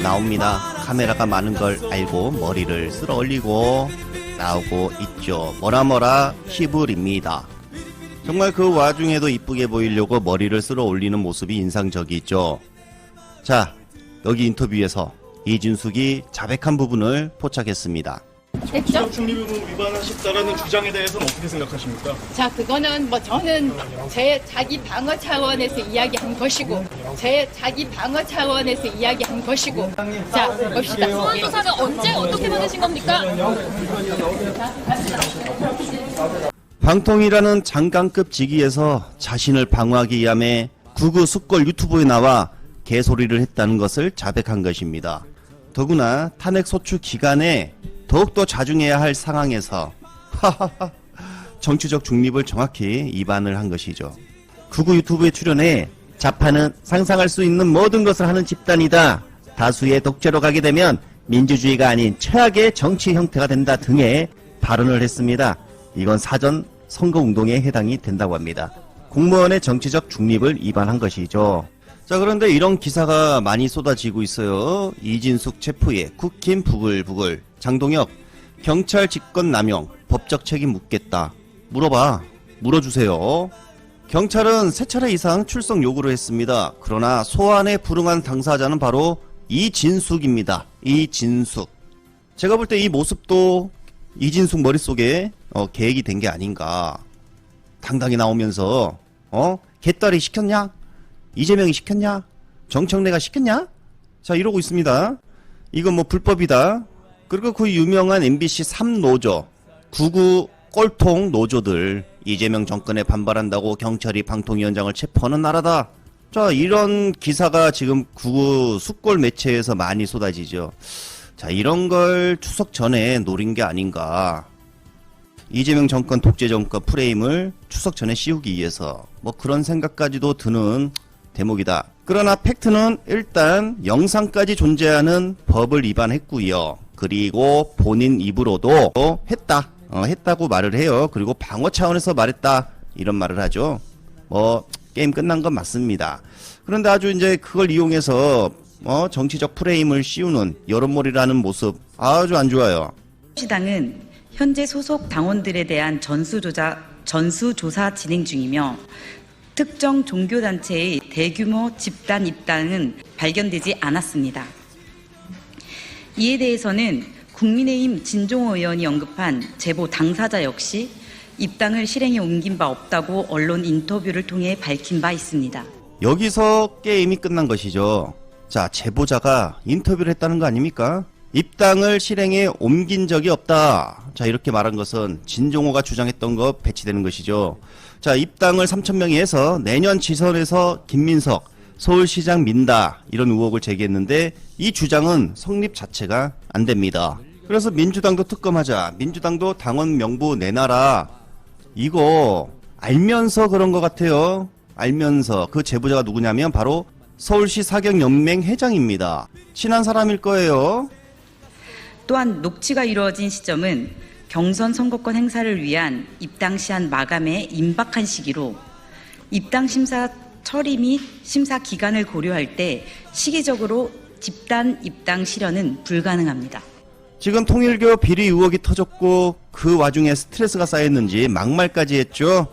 나옵니다. 카메라가 많은 걸 알고 머리를 쓸어 올리고 나오고 있죠. 뭐라 히브리입니다. 정말 그 와중에도 이쁘게 보이려고 머리를 쓸어 올리는 모습이 인상적이죠. 자, 여기 인터뷰에서 이진숙이 자백한 부분을 포착했습니다. 정치적 중립을 위반하셨다라는 주장에 대해서는 어떻게 생각하십니까? 자, 그거는 뭐 저는 제 자기 방어 차원에서 이야기한 것이고, 자, 봅시다. 소환 조사는 언제 어떻게 받으신 겁니까? 방통위라는 장관급 직위에서 자신을 방어하기 위함에 구구 숙골 유튜브에 나와 개소리를 했다는 것을 자백한 것입니다. 더구나 탄핵 소추 기간에 더욱더 자중해야 할 상황에서 정치적 중립을 정확히 위반을 한 것이죠. 구구 유튜브에 출연해 좌파는 상상할 수 있는 모든 것을 하는 집단이다. 다수의 독재로 가게 되면 민주주의가 아닌 최악의 정치 형태가 된다 등의 발언을 했습니다. 이건 사전 선거운동에 해당이 된다고 합니다. 공무원의 정치적 중립을 위반한 것이죠. 자, 그런데 이런 기사가 많이 쏟아지고 있어요. 이진숙 체포에 국힘 부글부글. 장동혁 경찰 직권 남용 법적 책임 묻겠다. 물어주세요. 경찰은 3차례 이상 출석 요구를 했습니다. 그러나 소환에 불응한 당사자는 바로 이진숙입니다. 이진숙. 제가 볼 때 이 모습도 이진숙 머릿속에 계획이 된 게 아닌가. 당당히 나오면서 개딸이 시켰냐? 이재명이 시켰냐? 정청래가 시켰냐? 자, 이러고 있습니다. 이건 뭐 불법이다. 그리고 그 유명한 MBC 3노조, 99 꼴통 노조들, 이재명 정권에 반발한다고 경찰이 방통위원장을 체포하는 나라다. 자, 이런 기사가 지금 99 숫골 매체에서 많이 쏟아지죠. 자, 이런 걸 추석 전에 노린 게 아닌가. 이재명 정권 독재 정권 프레임을 추석 전에 씌우기 위해서 뭐 그런 생각까지도 드는 대목이다. 그러나 팩트는 일단 영상까지 존재하는 법을 위반했고요. 그리고 본인 입으로도 했다고 말을 해요. 그리고 방어 차원에서 말했다 이런 말을 하죠. 뭐 게임 끝난 건 맞습니다. 그런데 아주 이제 그걸 이용해서 정치적 프레임을 씌우는 여론몰이라는 모습 아주 안 좋아요. 시당은 현재 소속 당원들에 대한 전수조사 진행 중이며 특정 종교단체의 대규모 집단 입당은 발견되지 않았습니다. 이에 대해서는 국민의힘 진종호 의원이 언급한 제보 당사자 역시 입당을 실행에 옮긴 바 없다고 언론 인터뷰를 통해 밝힌 바 있습니다. 여기서 게임이 끝난 것이죠. 자, 제보자가 인터뷰를 했다는 거 아닙니까? 입당을 실행에 옮긴 적이 없다. 자, 이렇게 말한 것은 진종호가 주장했던 거 배치되는 것이죠. 자, 입당을 3,000명이 해서 내년 지선에서 김민석 서울시장 민다 이런 의혹을 제기했는데 이 주장은 성립 자체가 안 됩니다. 그래서 민주당도 특검하자, 민주당도 당원 명부 내놔라, 이거 알면서 그런 것 같아요. 알면서. 그 제보자가 누구냐면 바로 서울시 사경연맹 회장입니다. 친한 사람일 거예요. 또한 녹취가 이루어진 시점은 경선 선거권 행사를 위한 입당 시한 마감에 임박한 시기로 입당 심사 처리 및 심사 기간을 고려할 때 시기적으로 집단 입당 실현은 불가능합니다. 지금 통일교 비리 의혹이 터졌고 그 와중에 스트레스가 쌓였는지 막말까지 했죠.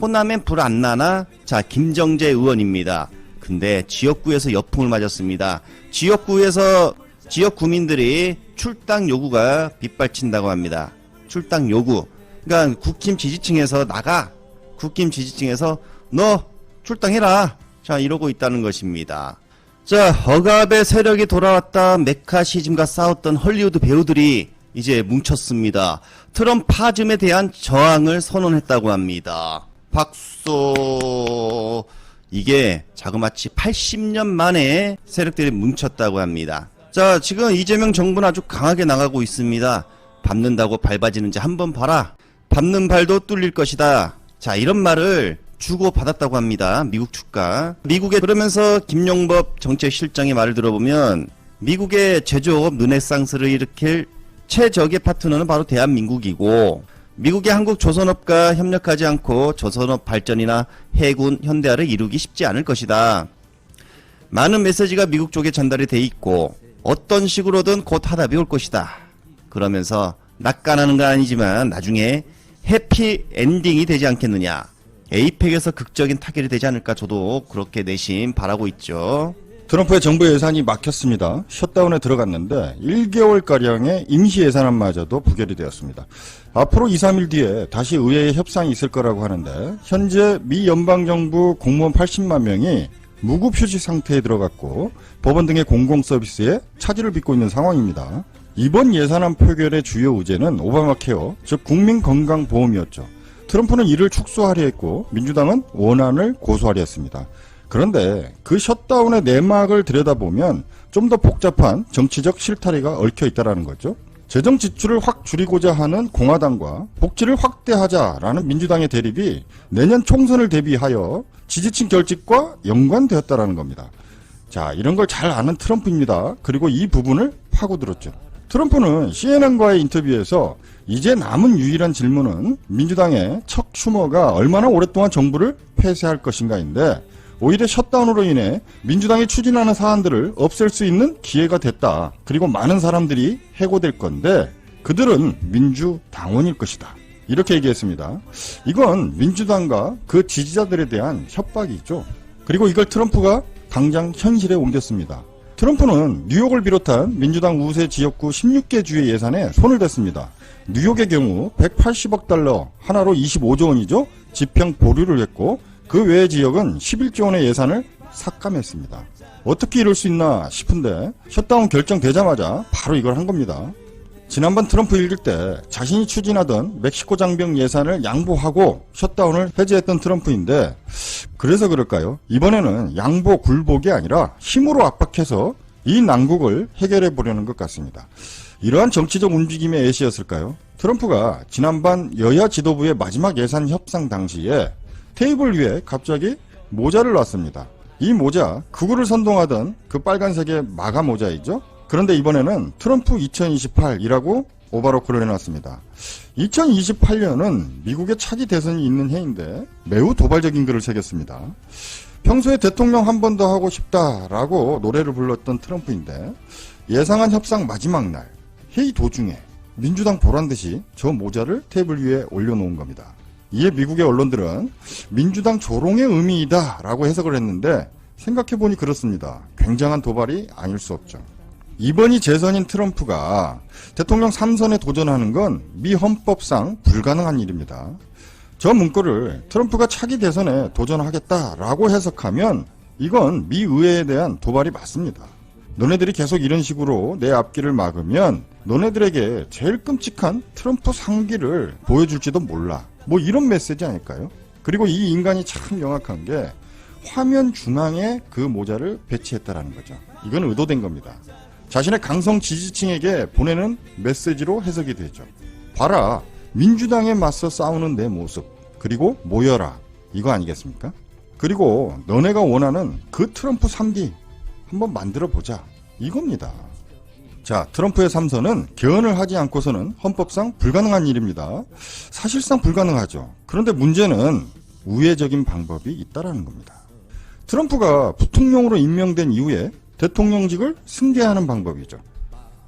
호남엔 불 안 나나? 자, 김정재 의원입니다. 근데 지역구에서 역풍을 맞았습니다. 지역구에서 지역 구민들이 출당 요구가 빗발친다고 합니다. 출당 요구. 그러니까 국힘 지지층에서 국힘 지지층에서 너 출당해라. 자, 이러고 있다는 것입니다. 자, 억압의 세력이 돌아왔다. 메카시즘과 싸웠던 헐리우드 배우들이 이제 뭉쳤습니다. 트럼파즘에 대한 저항을 선언했다고 합니다. 박수. 이게 자그마치 80년 만에 세력들이 뭉쳤다고 합니다. 자, 지금 이재명 정부는 아주 강하게 나가고 있습니다. 밟는다고 밟아지는지 한번 봐라. 밟는 발도 뚫릴 것이다. 자, 이런 말을 주고받았다고 합니다. 미국 주가. 미국에 그러면서 김용법 정책실장의 말을 들어보면 미국의 제조업 르네상스를 일으킬 최적의 파트너는 바로 대한민국이고 미국의 한국 조선업과 협력하지 않고 조선업 발전이나 해군, 현대화를 이루기 쉽지 않을 것이다. 많은 메시지가 미국 쪽에 전달이 돼 있고 어떤 식으로든 곧 하답이 올 것이다. 그러면서 낙관하는 건 아니지만 나중에 해피 엔딩이 되지 않겠느냐. 에이펙에서 극적인 타결이 되지 않을까 저도 그렇게 내심 바라고 있죠. 트럼프의 정부 예산이 막혔습니다. 셧다운에 들어갔는데 1개월가량의 임시 예산안마저도 부결이 되었습니다. 앞으로 2, 3일 뒤에 다시 의회에 협상이 있을 거라고 하는데 현재 미 연방정부 공무원 80만 명이 무급휴직 상태에 들어갔고 법원 등의 공공서비스에 차질을 빚고 있는 상황입니다. 이번 예산안 표결의 주요 의제는 오바마 케어, 즉 국민건강보험이었죠. 트럼프는 이를 축소하려 했고 민주당은 원안을 고소하려 했습니다. 그런데 그 셧다운의 내막을 들여다보면 좀 더 복잡한 정치적 실타래가 얽혀 있다는 거죠. 재정 지출을 확 줄이고자 하는 공화당과 복지를 확대하자라는 민주당의 대립이 내년 총선을 대비하여 지지층 결집과 연관되었다는 겁니다. 자, 이런 걸 잘 아는 트럼프입니다. 그리고 이 부분을 파고들었죠. 트럼프는 CNN과의 인터뷰에서 이제 남은 유일한 질문은 민주당의 척 슈머가 얼마나 오랫동안 정부를 폐쇄할 것인가인데 오히려 셧다운으로 인해 민주당이 추진하는 사안들을 없앨 수 있는 기회가 됐다. 그리고 많은 사람들이 해고될 건데 그들은 민주당원일 것이다. 이렇게 얘기했습니다. 이건 민주당과 그 지지자들에 대한 협박이죠. 그리고 이걸 트럼프가 당장 현실에 옮겼습니다. 트럼프는 뉴욕을 비롯한 민주당 우세 지역구 16개 주의 예산에 손을 댔습니다. 뉴욕의 경우 180억 달러, 하나로 25조 원이죠. 지평 보류를 했고 그 외의 지역은 11조 원의 예산을 삭감했습니다. 어떻게 이럴 수 있나 싶은데 셧다운 결정되자마자 바로 이걸 한 겁니다. 지난번 트럼프 일기 때 자신이 추진하던 멕시코 장병 예산을 양보하고 셧다운을 해제했던 트럼프인데 그래서 그럴까요? 이번에는 양보 굴복이 아니라 힘으로 압박해서 이 난국을 해결해 보려는 것 같습니다. 이러한 정치적 움직임의 예시였을까요? 트럼프가 지난번 여야 지도부의 마지막 예산 협상 당시에 테이블 위에 갑자기 모자를 놨습니다. 이 모자, 극우를 선동하던 그 빨간색의 마가 모자이죠? 그런데 이번에는 트럼프 2028이라고 오바로크를 해놨습니다. 2028년은 미국의 차기 대선이 있는 해인데 매우 도발적인 글을 새겼습니다. 평소에 대통령 한 번 더 하고 싶다라고 노래를 불렀던 트럼프인데 예상안 협상 마지막 날 회의 도중에 민주당 보란듯이 저 모자를 테이블 위에 올려놓은 겁니다. 이에 미국의 언론들은 민주당 조롱의 의미이다 라고 해석을 했는데 생각해보니 그렇습니다. 굉장한 도발이 아닐 수 없죠. 이번이 재선인 트럼프가 대통령 3선에 도전하는 건 미 헌법상 불가능한 일입니다. 저 문구를 트럼프가 차기 대선에 도전하겠다라고 해석하면 이건 미 의회에 대한 도발이 맞습니다. 너네들이 계속 이런 식으로 내 앞길을 막으면 너네들에게 제일 끔찍한 트럼프 상기를 보여줄지도 몰라. 뭐 이런 메시지 아닐까요? 그리고 이 인간이 참 명확한 게 화면 중앙에 그 모자를 배치했다라는 거죠. 이건 의도된 겁니다. 자신의 강성 지지층에게 보내는 메시지로 해석이 되죠. 봐라, 민주당에 맞서 싸우는 내 모습, 그리고 모여라, 이거 아니겠습니까? 그리고 너네가 원하는 그 트럼프 3기 한번 만들어보자, 이겁니다. 자, 트럼프의 3선은 개헌을 하지 않고서는 헌법상 불가능한 일입니다. 사실상 불가능하죠. 그런데 문제는 우회적인 방법이 있다라는 겁니다. 트럼프가 부통령으로 임명된 이후에 대통령직을 승계하는 방법이죠.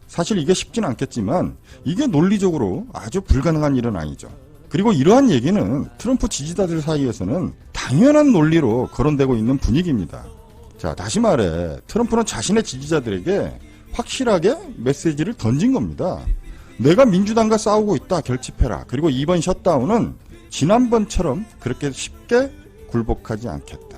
사실 이게 쉽지는 않겠지만 이게 논리적으로 아주 불가능한 일은 아니죠. 그리고 이러한 얘기는 트럼프 지지자들 사이에서는 당연한 논리로 거론되고 있는 분위기입니다. 자, 다시 말해 트럼프는 자신의 지지자들에게 확실하게 메시지를 던진 겁니다. 내가 민주당과 싸우고 있다, 결집해라. 그리고 이번 셧다운은 지난번처럼 그렇게 쉽게 굴복하지 않겠다.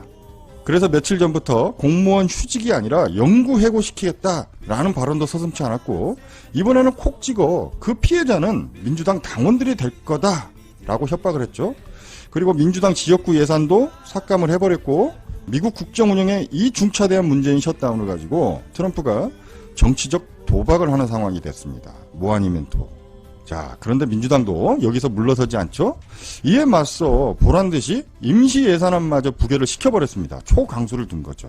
그래서 며칠 전부터 공무원 휴직이 아니라 영구 해고시키겠다라는 발언도 서슴지 않았고 이번에는 콕 찍어 그 피해자는 민주당 당원들이 될 거다라고 협박을 했죠. 그리고 민주당 지역구 예산도 삭감을 해버렸고 미국 국정 운영에 이 중차대한 문제인 셧다운을 가지고 트럼프가 정치적 도박을 하는 상황이 됐습니다. 뭐 아니면 또. 자, 그런데 민주당도 여기서 물러서지 않죠? 이에 맞서 보란듯이 임시 예산안마저 부결을 시켜버렸습니다. 초강수를 둔 거죠.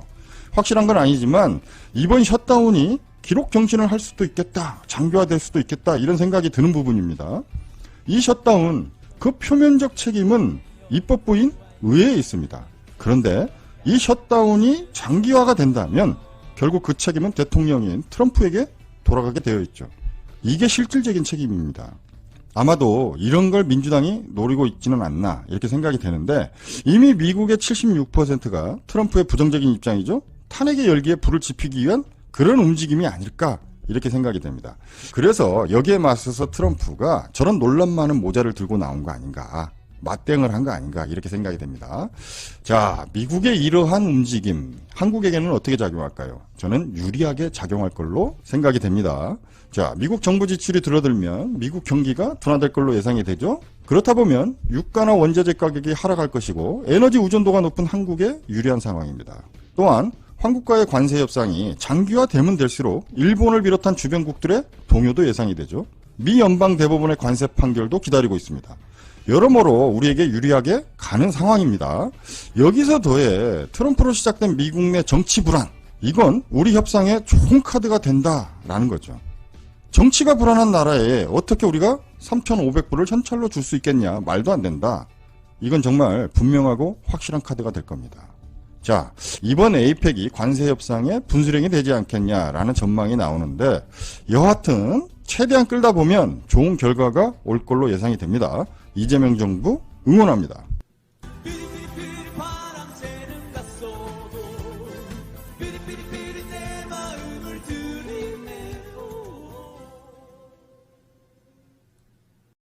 확실한 건 아니지만 이번 셧다운이 기록 정신을 할 수도 있겠다, 장기화될 수도 있겠다 이런 생각이 드는 부분입니다. 이 셧다운, 그 표면적 책임은 입법부인 의회에 있습니다. 그런데 이 셧다운이 장기화가 된다면 결국 그 책임은 대통령인 트럼프에게 돌아가게 되어 있죠. 이게 실질적인 책임입니다. 아마도 이런 걸 민주당이 노리고 있지는 않나 이렇게 생각이 되는데 이미 미국의 76%가 트럼프의 부정적인 입장이죠. 탄핵의 열기에 불을 지피기 위한 그런 움직임이 아닐까 이렇게 생각이 됩니다. 그래서 여기에 맞서서 트럼프가 저런 논란 많은 모자를 들고 나온 거 아닌가, 맞대응을 한 거 아닌가 이렇게 생각이 됩니다. 자, 미국의 이러한 움직임 한국에게는 어떻게 작용할까요? 저는 유리하게 작용할 걸로 생각이 됩니다. 자, 미국 정부 지출이 줄어들면 미국 경기가 둔화될 걸로 예상이 되죠. 그렇다 보면 유가나 원자재 가격이 하락할 것이고 에너지 의존도가 높은 한국에 유리한 상황입니다. 또한 한국과의 관세 협상이 장기화되면 될수록 일본을 비롯한 주변국들의 동요도 예상이 되죠. 미 연방 대법원의 관세 판결도 기다리고 있습니다. 여러모로 우리에게 유리하게 가는 상황입니다. 여기서 더해 트럼프로 시작된 미국 내 정치 불안, 이건 우리 협상에 좋은 카드가 된다라는 거죠. 정치가 불안한 나라에 어떻게 우리가 3,500불을 현찰로 줄 수 있겠냐, 말도 안 된다. 이건 정말 분명하고 확실한 카드가 될 겁니다. 자, 이번 에이펙이 관세 협상에 분수령이 되지 않겠냐라는 전망이 나오는데 여하튼 최대한 끌다 보면 좋은 결과가 올 걸로 예상이 됩니다. 이재명 정부 응원합니다.